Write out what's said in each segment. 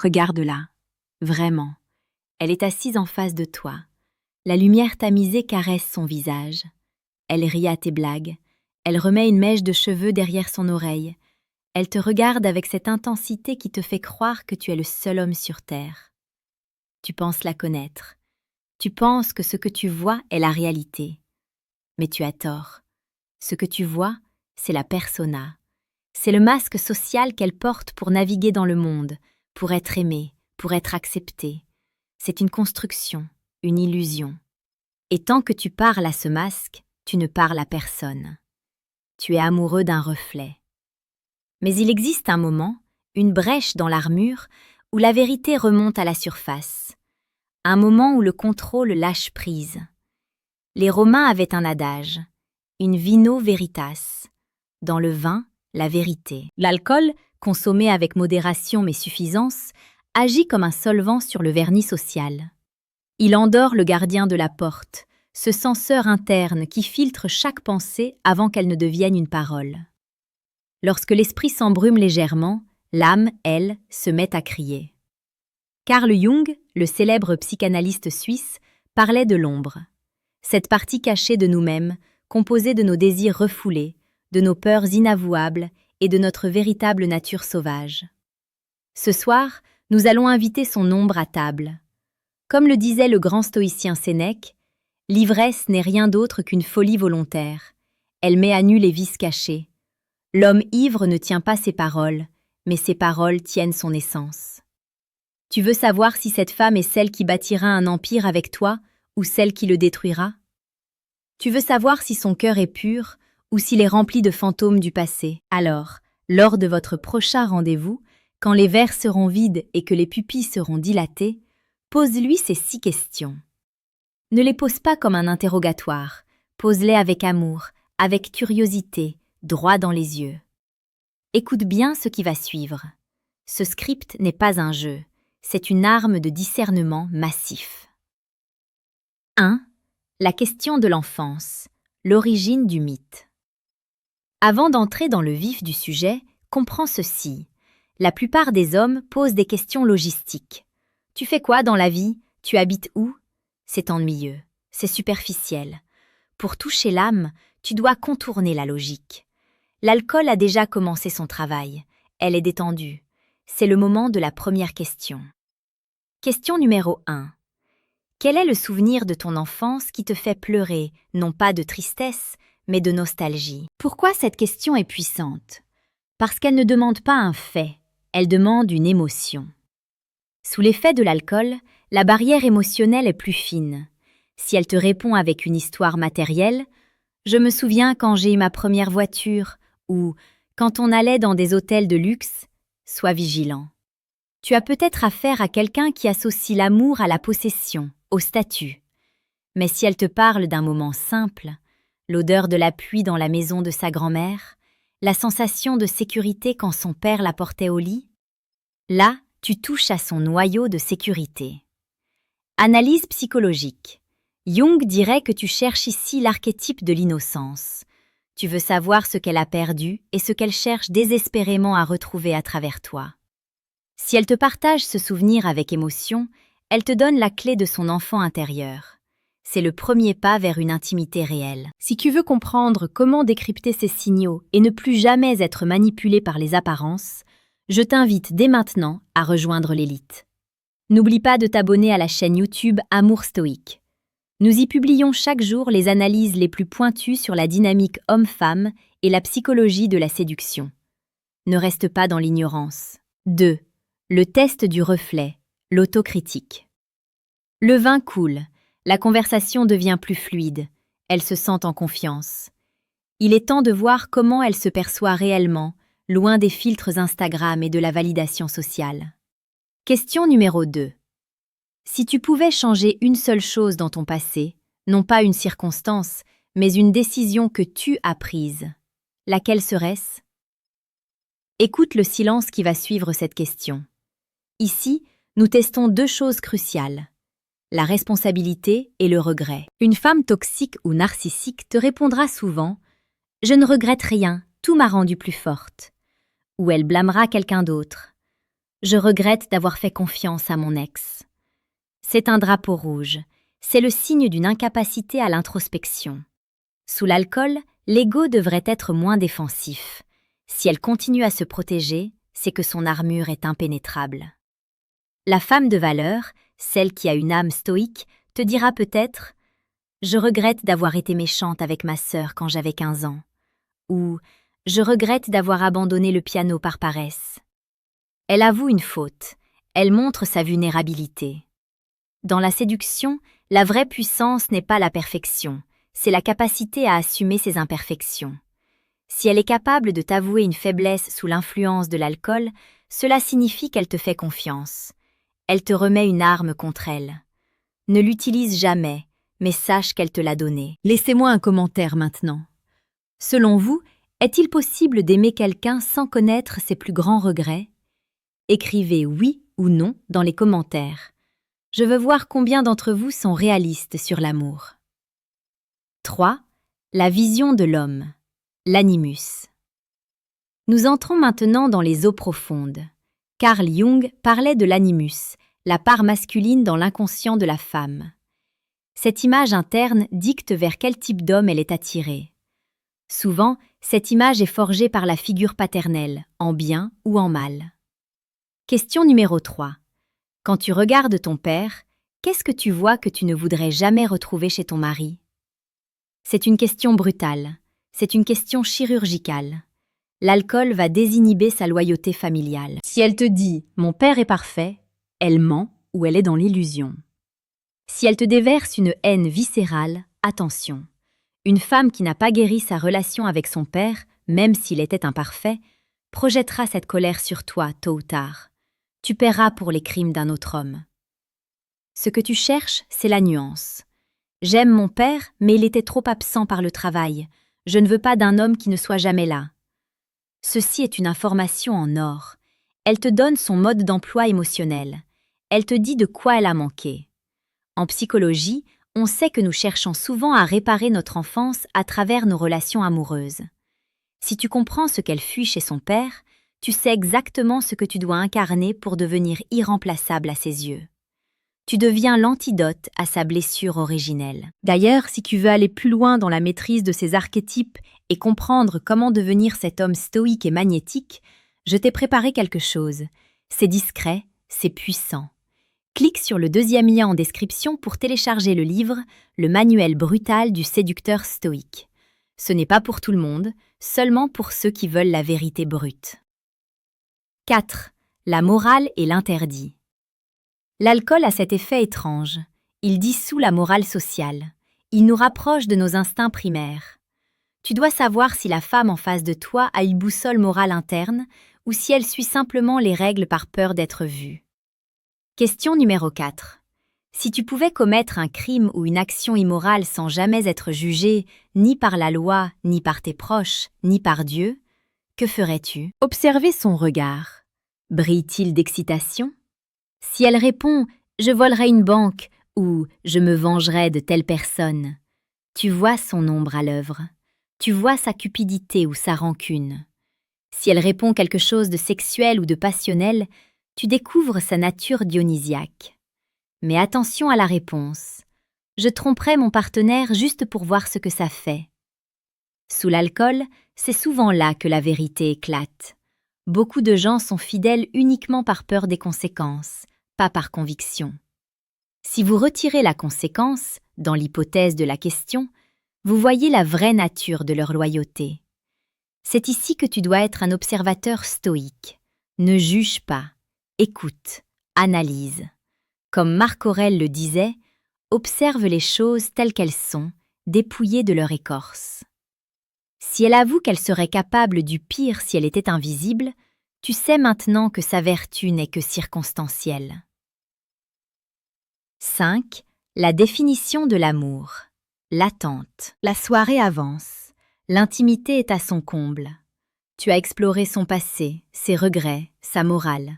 Regarde-la. Vraiment. Elle est assise en face de toi. La lumière tamisée caresse son visage. Elle rit à tes blagues. Elle remet une mèche de cheveux derrière son oreille. Elle te regarde avec cette intensité qui te fait croire que tu es le seul homme sur Terre. Tu penses la connaître. Tu penses que ce que tu vois est la réalité. Mais tu as tort. Ce que tu vois, c'est la persona. C'est le masque social qu'elle porte pour naviguer dans le monde, pour être aimée, pour être acceptée. C'est une construction, une illusion. Et tant que tu parles à ce masque, tu ne parles à personne. Tu es amoureux d'un reflet. Mais il existe un moment, une brèche dans l'armure, où la vérité remonte à la surface. Un moment où le contrôle lâche prise. Les Romains avaient un adage, in vino veritas. Dans le vin, la vérité. L'alcool, consommé avec modération mais suffisance, agit comme un solvant sur le vernis social. Il endort le gardien de la porte, ce censeur interne qui filtre chaque pensée avant qu'elle ne devienne une parole. Lorsque l'esprit s'embrume légèrement, l'âme, elle, se met à crier. Carl Jung, le célèbre psychanalyste suisse, parlait de l'ombre. Cette partie cachée de nous-mêmes, composée de nos désirs refoulés, de nos peurs inavouables et de notre véritable nature sauvage. Ce soir, nous allons inviter son ombre à table. Comme le disait le grand stoïcien Sénèque, l'ivresse n'est rien d'autre qu'une folie volontaire. Elle met à nu les vices cachés. L'homme ivre ne tient pas ses paroles, mais ses paroles tiennent son essence. Tu veux savoir si cette femme est celle qui bâtira un empire avec toi ou celle qui le détruira? Tu veux savoir si son cœur est pur ou s'il est rempli de fantômes du passé? Alors, lors de votre prochain rendez-vous, quand les verres seront vides et que les pupilles seront dilatées, pose-lui ces 6 questions. Ne les pose pas comme un interrogatoire, pose-les avec amour, avec curiosité, droit dans les yeux. Écoute bien ce qui va suivre. Ce script n'est pas un jeu, c'est une arme de discernement massif. 1. La question de l'enfance, l'origine du mythe. Avant d'entrer dans le vif du sujet, comprends ceci. La plupart des hommes posent des questions logistiques. Tu fais quoi dans la vie? Tu habites où? C'est ennuyeux, c'est superficiel. Pour toucher l'âme, tu dois contourner la logique. L'alcool a déjà commencé son travail. Elle est détendue. C'est le moment de la première question. Question numéro 1. Quel est le souvenir de ton enfance qui te fait pleurer, non pas de tristesse, mais de nostalgie? Pourquoi cette question est puissante? Parce qu'elle ne demande pas un fait, elle demande une émotion. Sous l'effet de l'alcool, la barrière émotionnelle est plus fine. Si elle te répond avec une histoire matérielle, « Je me souviens quand j'ai eu ma première voiture » ou « Quand on allait dans des hôtels de luxe », sois vigilant. Tu as peut-être affaire à quelqu'un qui associe l'amour à la possession, au statut. Mais si elle te parle d'un moment simple, l'odeur de la pluie dans la maison de sa grand-mère, la sensation de sécurité quand son père la portait au lit, là, tu touches à son noyau de sécurité. Analyse psychologique. Jung dirait que tu cherches ici l'archétype de l'innocence. Tu veux savoir ce qu'elle a perdu et ce qu'elle cherche désespérément à retrouver à travers toi. Si elle te partage ce souvenir avec émotion, elle te donne la clé de son enfant intérieur. C'est le premier pas vers une intimité réelle. Si tu veux comprendre comment décrypter ces signaux et ne plus jamais être manipulé par les apparences, je t'invite dès maintenant à rejoindre l'élite. N'oublie pas de t'abonner à la chaîne YouTube Amour Stoïque. Nous y publions chaque jour les analyses les plus pointues sur la dynamique homme-femme et la psychologie de la séduction. Ne reste pas dans l'ignorance. 2. Le test du reflet, l'autocritique. Le vin coule, la conversation devient plus fluide, elle se sent en confiance. Il est temps de voir comment elle se perçoit réellement, loin des filtres Instagram et de la validation sociale. Question numéro 2. Si tu pouvais changer une seule chose dans ton passé, non pas une circonstance, mais une décision que tu as prise, laquelle serait-ce? Écoute le silence qui va suivre cette question. Ici, nous testons 2 choses cruciales, la responsabilité et le regret. Une femme toxique ou narcissique te répondra souvent « Je ne regrette rien, tout m'a rendue plus forte » ou elle blâmera quelqu'un d'autre. Je regrette d'avoir fait confiance à mon ex. C'est un drapeau rouge. C'est le signe d'une incapacité à l'introspection. Sous l'alcool, l'ego devrait être moins défensif. Si elle continue à se protéger, c'est que son armure est impénétrable. La femme de valeur, celle qui a une âme stoïque, te dira peut-être « Je regrette d'avoir été méchante avec ma sœur quand j'avais 15 ans » ou « Je regrette d'avoir abandonné le piano par paresse ». Elle avoue une faute, elle montre sa vulnérabilité. Dans la séduction, la vraie puissance n'est pas la perfection, c'est la capacité à assumer ses imperfections. Si elle est capable de t'avouer une faiblesse sous l'influence de l'alcool, cela signifie qu'elle te fait confiance. Elle te remet une arme contre elle. Ne l'utilise jamais, mais sache qu'elle te l'a donnée. Laissez-moi un commentaire maintenant. Selon vous, est-il possible d'aimer quelqu'un sans connaître ses plus grands regrets? Écrivez oui ou non dans les commentaires. Je veux voir combien d'entre vous sont réalistes sur l'amour. 3. La vision de l'homme. L'animus. Nous entrons maintenant dans les eaux profondes. Carl Jung parlait de l'animus, la part masculine dans l'inconscient de la femme. Cette image interne dicte vers quel type d'homme elle est attirée. Souvent, cette image est forgée par la figure paternelle, en bien ou en mal. Question numéro 3. Quand tu regardes ton père, qu'est-ce que tu vois que tu ne voudrais jamais retrouver chez ton mari? C'est une question brutale, c'est une question chirurgicale. L'alcool va désinhiber sa loyauté familiale. Si elle te dit « mon père est parfait », elle ment ou elle est dans l'illusion. Si elle te déverse une haine viscérale, attention. Une femme qui n'a pas guéri sa relation avec son père, même s'il était imparfait, projettera cette colère sur toi tôt ou tard. Tu paieras pour les crimes d'un autre homme. Ce que tu cherches, c'est la nuance. J'aime mon père, mais il était trop absent par le travail. Je ne veux pas d'un homme qui ne soit jamais là. Ceci est une information en or. Elle te donne son mode d'emploi émotionnel. Elle te dit de quoi elle a manqué. En psychologie, on sait que nous cherchons souvent à réparer notre enfance à travers nos relations amoureuses. Si tu comprends ce qu'elle fuit chez son père, tu sais exactement ce que tu dois incarner pour devenir irremplaçable à ses yeux. Tu deviens l'antidote à sa blessure originelle. D'ailleurs, si tu veux aller plus loin dans la maîtrise de ces archétypes et comprendre comment devenir cet homme stoïque et magnétique, je t'ai préparé quelque chose. C'est discret, c'est puissant. Clique sur le deuxième lien en description pour télécharger le livre « Le manuel brutal du séducteur stoïque ». Ce n'est pas pour tout le monde, seulement pour ceux qui veulent la vérité brute. 4. La morale et l'interdit. L'alcool a cet effet étrange. Il dissout la morale sociale. Il nous rapproche de nos instincts primaires. Tu dois savoir si la femme en face de toi a une boussole morale interne ou si elle suit simplement les règles par peur d'être vue. Question numéro 4. Si tu pouvais commettre un crime ou une action immorale sans jamais être jugé, ni par la loi, ni par tes proches, ni par Dieu, que ferais-tu? Observez son regard. Brille-t-il d'excitation? Si elle répond « Je volerai une banque » ou « Je me vengerai de telle personne », tu vois son ombre à l'œuvre. Tu vois sa cupidité ou sa rancune. Si elle répond quelque chose de sexuel ou de passionnel, tu découvres sa nature dionysiaque. Mais attention à la réponse. Je tromperai mon partenaire juste pour voir ce que ça fait. Sous l'alcool, c'est souvent là que la vérité éclate. Beaucoup de gens sont fidèles uniquement par peur des conséquences, pas par conviction. Si vous retirez la conséquence, dans l'hypothèse de la question, vous voyez la vraie nature de leur loyauté. C'est ici que tu dois être un observateur stoïque. Ne juge pas, écoute, analyse. Comme Marc Aurèle le disait, observe les choses telles qu'elles sont, dépouillées de leur écorce. Si elle avoue qu'elle serait capable du pire si elle était invisible, tu sais maintenant que sa vertu n'est que circonstancielle. 5. La définition de l'amour. L'attente. La soirée avance. L'intimité est à son comble. Tu as exploré son passé, ses regrets, sa morale.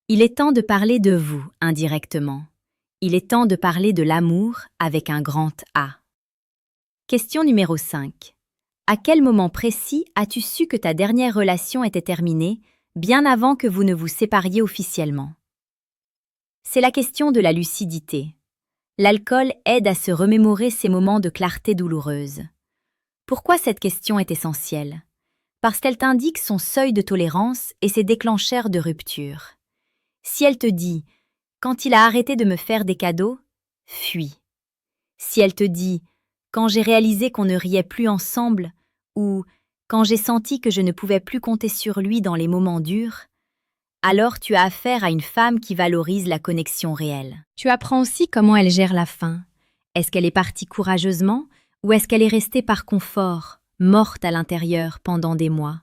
Il est temps de parler de vous, indirectement. Il est temps de parler de l'amour avec un grand A. Question numéro 5. À quel moment précis as-tu su que ta dernière relation était terminée, bien avant que vous ne vous sépariez officiellement. C'est la question de la lucidité. L'alcool aide à se remémorer ces moments de clarté douloureuse. Pourquoi cette question est essentielle? Parce qu'elle t'indique son seuil de tolérance et ses déclencheurs de rupture. Si elle te dit « quand il a arrêté de me faire des cadeaux », fuis. Si elle te dit « quand j'ai réalisé qu'on ne riait plus ensemble » ou « quand j'ai senti que je ne pouvais plus compter sur lui dans les moments durs », alors tu as affaire à une femme qui valorise la connexion réelle. Tu apprends aussi comment elle gère la faim. Est-ce qu'elle est partie courageusement ou est-ce qu'elle est restée par confort, morte à l'intérieur pendant des mois?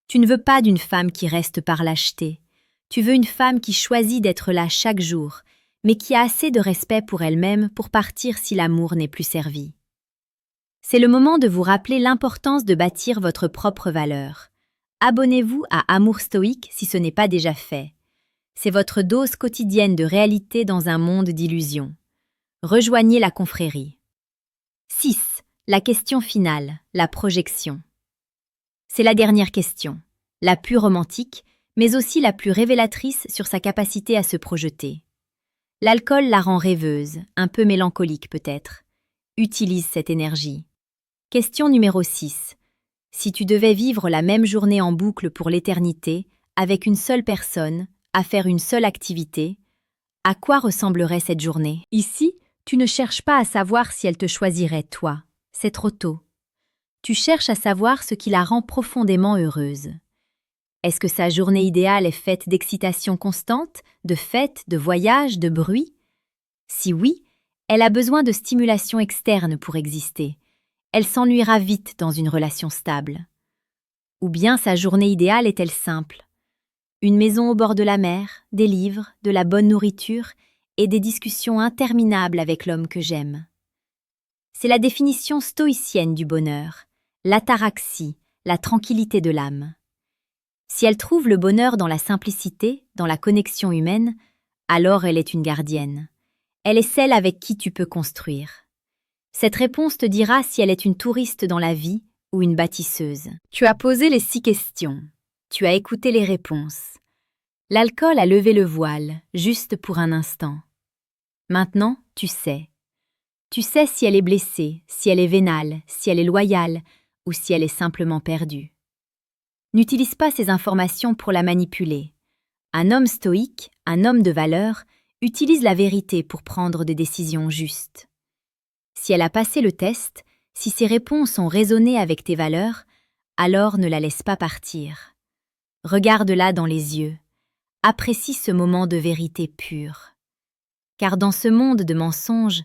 Tu ne veux pas d'une femme qui reste par lâcheté. Tu veux une femme qui choisit d'être là chaque jour, mais qui a assez de respect pour elle-même pour partir si l'amour n'est plus servi. C'est le moment de vous rappeler l'importance de bâtir votre propre valeur. Abonnez-vous à Amour Stoïque si ce n'est pas déjà fait. C'est votre dose quotidienne de réalité dans un monde d'illusions. Rejoignez la confrérie. 6. La question finale, la projection. C'est la dernière question, la plus romantique, mais aussi la plus révélatrice sur sa capacité à se projeter. L'alcool la rend rêveuse, un peu mélancolique peut-être. Utilise cette énergie. Question numéro 6. Si tu devais vivre la même journée en boucle pour l'éternité, avec une seule personne, à faire une seule activité, à quoi ressemblerait cette journée? Ici, tu ne cherches pas à savoir si elle te choisirait toi. C'est trop tôt. Tu cherches à savoir ce qui la rend profondément heureuse. Est-ce que sa journée idéale est faite d'excitation constante, de fêtes, de voyages, de bruit? Si oui, elle a besoin de stimulation externe pour exister. Elle s'ennuiera vite dans une relation stable. Ou bien sa journée idéale est-elle simple? Une maison au bord de la mer, des livres, de la bonne nourriture et des discussions interminables avec l'homme que j'aime. C'est la définition stoïcienne du bonheur, l'ataraxie, la tranquillité de l'âme. Si elle trouve le bonheur dans la simplicité, dans la connexion humaine, alors elle est une gardienne. Elle est celle avec qui tu peux construire. Cette réponse te dira si elle est une touriste dans la vie ou une bâtisseuse. Tu as posé les 6 questions. Tu as écouté les réponses. L'alcool a levé le voile, juste pour un instant. Maintenant, tu sais. Tu sais si elle est blessée, si elle est vénale, si elle est loyale ou si elle est simplement perdue. N'utilise pas ces informations pour la manipuler. Un homme stoïque, un homme de valeur, utilise la vérité pour prendre des décisions justes. Si elle a passé le test, si ses réponses ont résonné avec tes valeurs, alors ne la laisse pas partir. Regarde-la dans les yeux. Apprécie ce moment de vérité pure. Car dans ce monde de mensonges,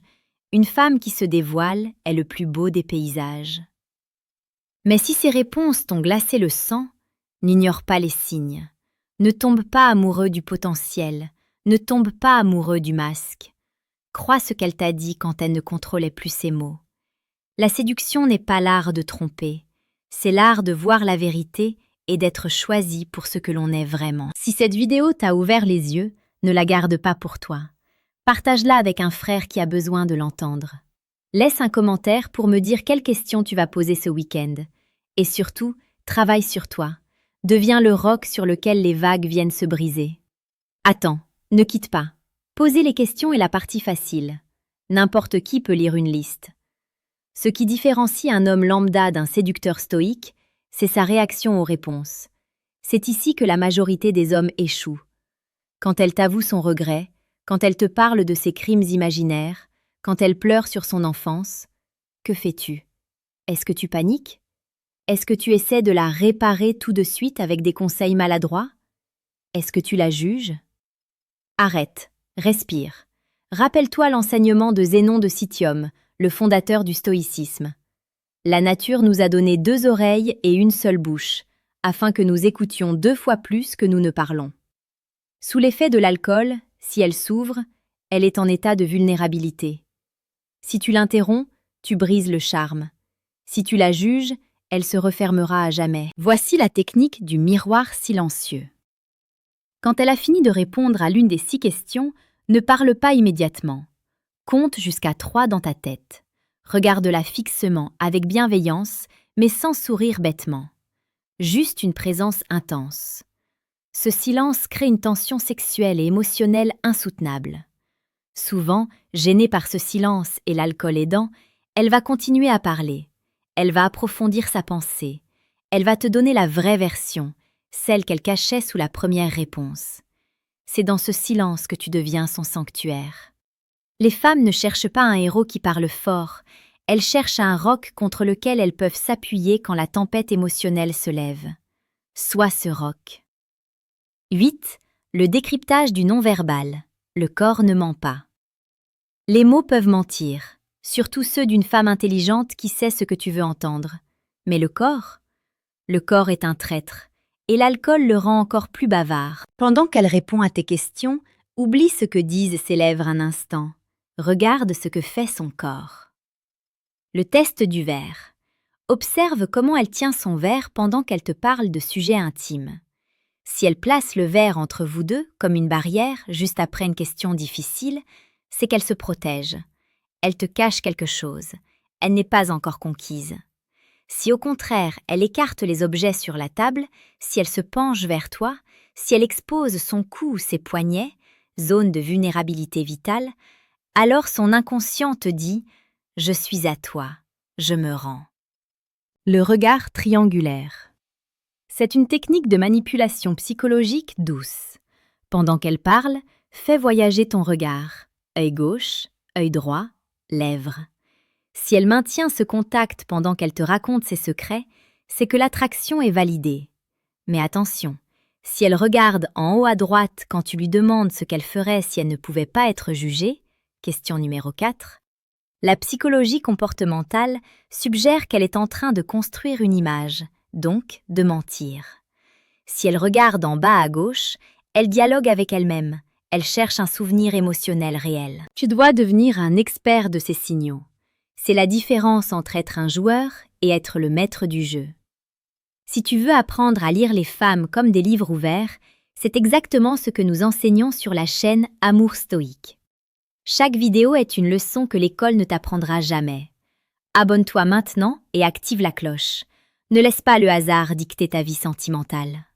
une femme qui se dévoile est le plus beau des paysages. Mais si ces réponses t'ont glacé le sang, n'ignore pas les signes. Ne tombe pas amoureux du potentiel, ne tombe pas amoureux du masque. Crois ce qu'elle t'a dit quand elle ne contrôlait plus ses mots. La séduction n'est pas l'art de tromper, c'est l'art de voir la vérité et d'être choisi pour ce que l'on est vraiment. Si cette vidéo t'a ouvert les yeux, ne la garde pas pour toi. Partage-la avec un frère qui a besoin de l'entendre. Laisse un commentaire pour me dire quelles questions tu vas poser ce week-end. Et surtout, travaille sur toi. Deviens le roc sur lequel les vagues viennent se briser. Attends, ne quitte pas. Poser les questions est la partie facile. N'importe qui peut lire une liste. Ce qui différencie un homme lambda d'un séducteur stoïque, c'est sa réaction aux réponses. C'est ici que la majorité des hommes échouent. Quand elle t'avoue son regret, quand elle te parle de ses crimes imaginaires, quand elle pleure sur son enfance, que fais-tu? Est-ce que tu paniques? Est-ce que tu essaies de la réparer tout de suite avec des conseils maladroits? Est-ce que tu la juges? Arrête, respire. Rappelle-toi l'enseignement de Zénon de Citium, le fondateur du stoïcisme. La nature nous a donné 2 oreilles et une seule bouche, afin que nous écoutions 2 fois plus que nous ne parlons. Sous l'effet de l'alcool, si elle s'ouvre, elle est en état de vulnérabilité. Si tu l'interromps, tu brises le charme. Si tu la juges, elle se refermera à jamais. Voici la technique du miroir silencieux. Quand elle a fini de répondre à l'une des 6 questions, ne parle pas immédiatement. Compte jusqu'à 3 dans ta tête. Regarde-la fixement, avec bienveillance, mais sans sourire bêtement. Juste une présence intense. Ce silence crée une tension sexuelle et émotionnelle insoutenable. Souvent, gênée par ce silence et l'alcool aidant, elle va continuer à parler. Elle va approfondir sa pensée. Elle va te donner la vraie version, celle qu'elle cachait sous la première réponse. C'est dans ce silence que tu deviens son sanctuaire. Les femmes ne cherchent pas un héros qui parle fort, elles cherchent un roc contre lequel elles peuvent s'appuyer quand la tempête émotionnelle se lève. Sois ce roc. 8. Le décryptage du non-verbal. Le corps ne ment pas. Les mots peuvent mentir, surtout ceux d'une femme intelligente qui sait ce que tu veux entendre. Mais le corps est un traître, et l'alcool le rend encore plus bavard. Pendant qu'elle répond à tes questions, oublie ce que disent ses lèvres un instant. Regarde ce que fait son corps. Le test du verre. Observe comment elle tient son verre pendant qu'elle te parle de sujets intimes. Si elle place le verre entre vous deux, comme une barrière, juste après une question difficile, c'est qu'elle se protège. Elle te cache quelque chose. Elle n'est pas encore conquise. Si au contraire, elle écarte les objets sur la table, si elle se penche vers toi, si elle expose son cou ou ses poignets, zone de vulnérabilité vitale, alors son inconscient te dit « Je suis à toi, je me rends ». Le regard triangulaire. C'est une technique de manipulation psychologique douce. Pendant qu'elle parle, fais voyager ton regard. Œil gauche, œil droit, lèvres. Si elle maintient ce contact pendant qu'elle te raconte ses secrets, c'est que l'attraction est validée. Mais attention, si elle regarde en haut à droite quand tu lui demandes ce qu'elle ferait si elle ne pouvait pas être jugée, question numéro 4, la psychologie comportementale suggère qu'elle est en train de construire une image, donc de mentir. Si elle regarde en bas à gauche, elle dialogue avec elle-même, elle cherche un souvenir émotionnel réel. Tu dois devenir un expert de ces signaux. C'est la différence entre être un joueur et être le maître du jeu. Si tu veux apprendre à lire les femmes comme des livres ouverts, c'est exactement ce que nous enseignons sur la chaîne Amour Stoïque. Chaque vidéo est une leçon que l'école ne t'apprendra jamais. Abonne-toi maintenant et active la cloche. Ne laisse pas le hasard dicter ta vie sentimentale.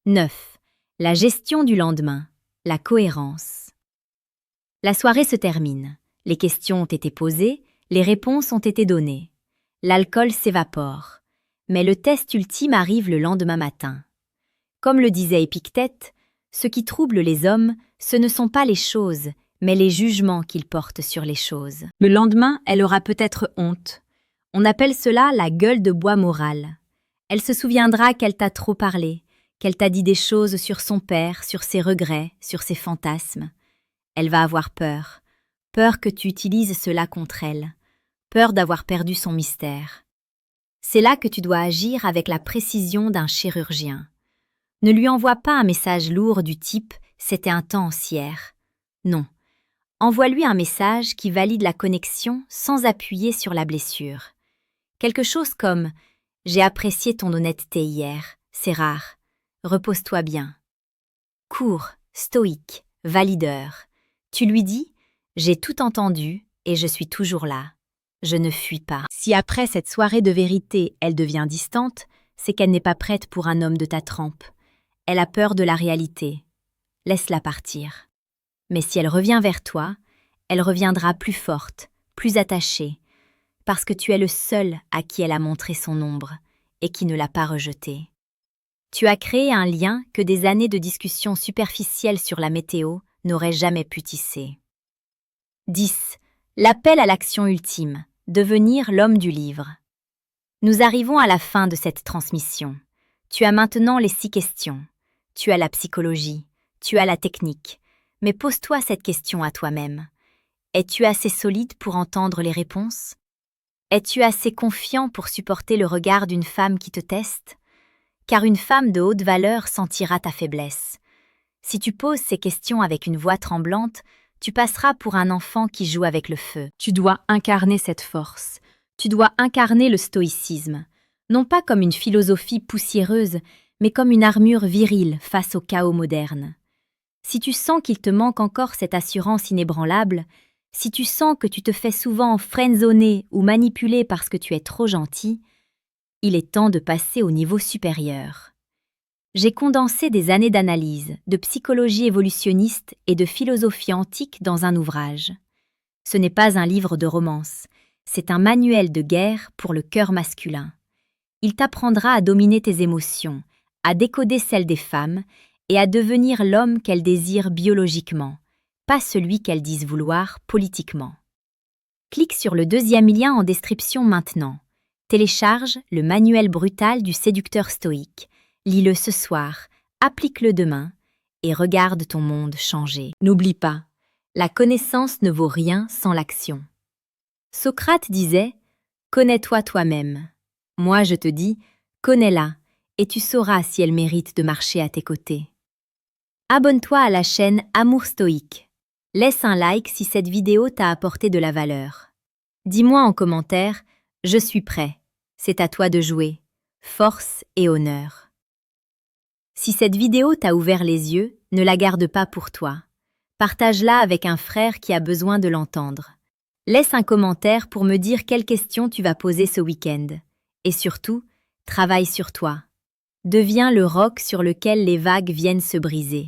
9. La gestion du lendemain. La cohérence. La soirée se termine. Les questions ont été posées, les réponses ont été données. L'alcool s'évapore. Mais le test ultime arrive le lendemain matin. Comme le disait Épictète, ce qui trouble les hommes, ce ne sont pas les choses, mais les jugements qu'ils portent sur les choses. Le lendemain, elle aura peut-être honte. On appelle cela la gueule de bois morale. Elle se souviendra qu'elle t'a trop parlé, qu'elle t'a dit des choses sur son père, sur ses regrets, sur ses fantasmes. Elle va avoir peur. Peur que tu utilises cela contre elle. Peur d'avoir perdu son mystère. C'est là que tu dois agir avec la précision d'un chirurgien. Ne lui envoie pas un message lourd du type « c'était intense hier ». Non. Envoie-lui un message qui valide la connexion sans appuyer sur la blessure. Quelque chose comme « j'ai apprécié ton honnêteté hier, c'est rare, repose-toi bien ». Court, stoïque, valideur. Tu lui dis « j'ai tout entendu et je suis toujours là. Je ne fuis pas ». Si après cette soirée de vérité, elle devient distante, c'est qu'elle n'est pas prête pour un homme de ta trempe. Elle a peur de la réalité. Laisse-la partir. Mais si elle revient vers toi, elle reviendra plus forte, plus attachée, parce que tu es le seul à qui elle a montré son ombre et qui ne l'a pas rejeté. Tu as créé un lien que des années de discussions superficielles sur la météo n'auraient jamais pu tisser. 10. L'appel à l'action ultime. Devenir l'homme du livre. Nous arrivons à la fin de cette transmission. Tu as maintenant les 6 questions. Tu as la psychologie, tu as la technique, mais pose-toi cette question à toi-même. Es-tu assez solide pour entendre les réponses? Es-tu assez confiant pour supporter le regard d'une femme qui te teste? Car une femme de haute valeur sentira ta faiblesse. Si tu poses ces questions avec une voix tremblante, tu passeras pour un enfant qui joue avec le feu. Tu dois incarner cette force. Tu dois incarner le stoïcisme, non pas comme une philosophie poussiéreuse, mais comme une armure virile face au chaos moderne. Si tu sens qu'il te manque encore cette assurance inébranlable, si tu sens que tu te fais souvent friendzoner ou manipuler parce que tu es trop gentil, il est temps de passer au niveau supérieur. J'ai condensé des années d'analyse, de psychologie évolutionniste et de philosophie antique dans un ouvrage. Ce n'est pas un livre de romance, c'est un manuel de guerre pour le cœur masculin. Il t'apprendra à dominer tes émotions, à décoder celles des femmes et à devenir l'homme qu'elles désirent biologiquement, pas celui qu'elles disent vouloir politiquement. Clique sur le deuxième lien en description maintenant. Télécharge le manuel brutal du séducteur stoïque. Lis-le ce soir, applique-le demain et regarde ton monde changer. N'oublie pas, la connaissance ne vaut rien sans l'action. Socrate disait « Connais-toi toi-même ». Moi je te dis « Connais-la » et tu sauras si elle mérite de marcher à tes côtés. Abonne-toi à la chaîne Amour Stoïque. Laisse un like si cette vidéo t'a apporté de la valeur. Dis-moi en commentaire « Je suis prêt ». C'est à toi de jouer. Force et honneur. Si cette vidéo t'a ouvert les yeux, ne la garde pas pour toi. Partage-la avec un frère qui a besoin de l'entendre. Laisse un commentaire pour me dire quelles questions tu vas poser ce week-end. Et surtout, travaille sur toi. Deviens le roc sur lequel les vagues viennent se briser.